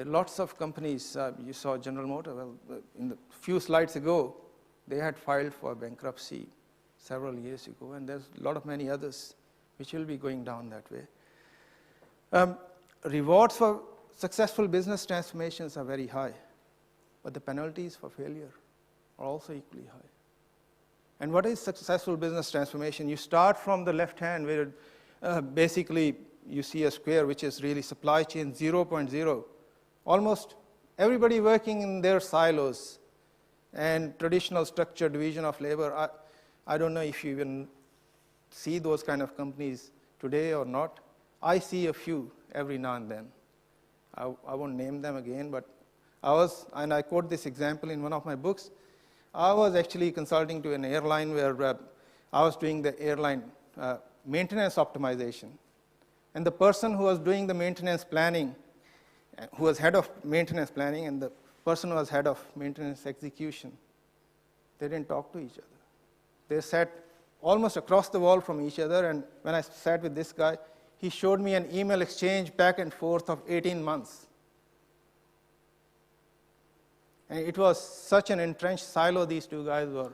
There are lots of companies. You saw General Motors. Well, in the few slides ago, they had filed for bankruptcy several years ago, and there's a lot of many others which will be going down that way. Rewards for successful business transformations are very high, but the penalties for failure are also equally high. And what is successful business transformation? You start from the left hand where basically you see a square which is really supply chain 0.0. Almost everybody working in their silos and traditional structured division of labor. I don't know if you even see those kind of companies today or not. I see a few every now and then. I won't name them again, but and I quote this example in one of my books. I was actually consulting to an airline where I was doing the airline maintenance optimization. And the person who was doing the maintenance planning, who was head of maintenance planning, and the person who was head of maintenance execution, they didn't talk to each other. They sat almost across the wall from each other, and when I sat with this guy, he showed me an email exchange back and forth of 18 months. And it was such an entrenched silo these two guys were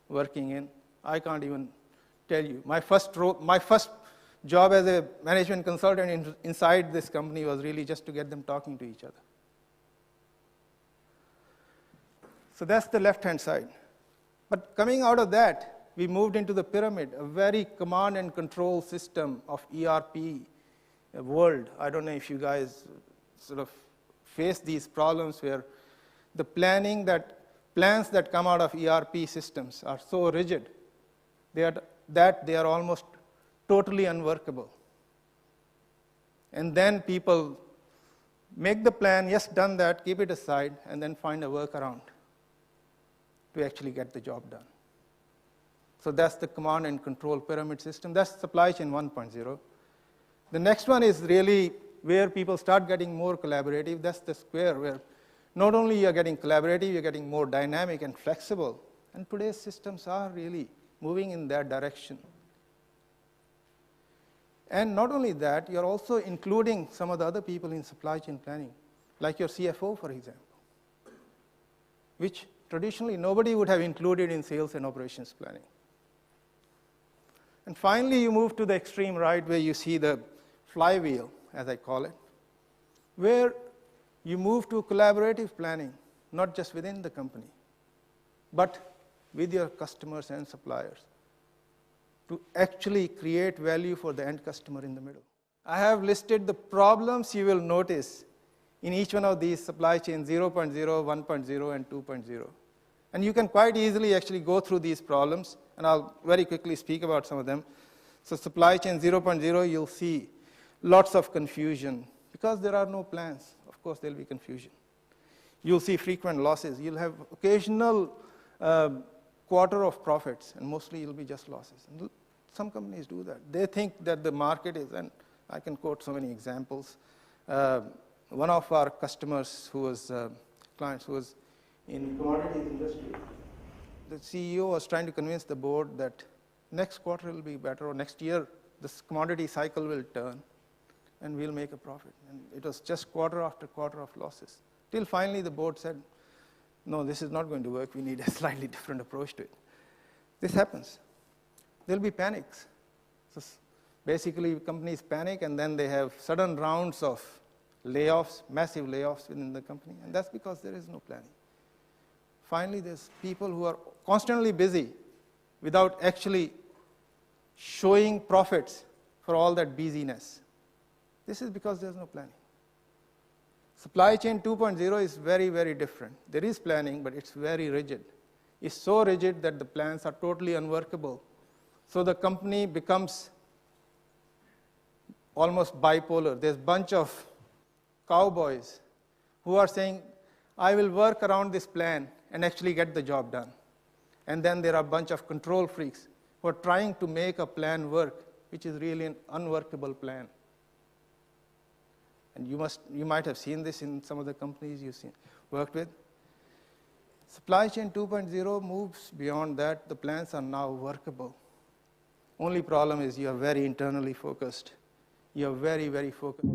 working in. I can't even tell you. My first job as a management consultant inside this company was really just to get them talking to each other. So that's the left-hand side. But coming out of that, we moved into the pyramid, a very command and control system of ERP world. I don't know if you guys sort of face these problems where the plans that come out of ERP systems are so rigid that they are almost totally unworkable. And then people make the plan, yes, done that, keep it aside, and then find a workaround to actually get the job done. So that's the command and control pyramid system. That's supply chain 1.0. The next one is really where people start getting more collaborative. That's the square where not only you're getting collaborative, you're getting more dynamic and flexible. And today's systems are really moving in that direction. And not only that, you're also including some of the other people in supply chain planning, like your CFO, for example, which traditionally nobody would have included in sales and operations planning. And finally, you move to the extreme right where you see the flywheel, as I call it, where you move to collaborative planning, not just within the company, but with your customers and suppliers to actually create value for the end customer in the middle. I have listed the problems you will notice in each one of these supply chains 0.0, 1.0, and 2.0. And you can quite easily actually go through these problems, and I'll very quickly speak about some of them. So supply chain 0.0, you'll see lots of confusion. Because there are no plans, of course there'll be confusion. You'll see frequent losses. You'll have occasional quarter of profits, and mostly it'll be just losses. And some companies do that. They think that the market is, and I can quote so many examples. One of our customers who was, clients who was in commodities industry, the CEO was trying to convince the board that next quarter will be better, or next year this commodity cycle will turn and we'll make a profit. And it was just quarter after quarter of losses. Till finally the board said, no, this is not going to work. We need a slightly different approach to it. This happens. There'll be panics. So basically companies panic and then they have sudden rounds of layoffs, massive layoffs within the company, and that's because there is no planning. Finally, there's people who are constantly busy without actually showing profits for all that busyness. This is because there's no planning. Supply chain 2.0 is very, very different. There is planning, but it's very rigid. It's so rigid that the plans are totally unworkable. So the company becomes almost bipolar. There's a bunch of cowboys who are saying, I will work around this plan and actually get the job done. And then there are a bunch of control freaks who are trying to make a plan work, which is really an unworkable plan. And you might have seen this in some of the companies you've worked with. Supply chain 2.0 moves beyond that. The plans are now workable. Only problem is you are very internally focused. You are very, very focused.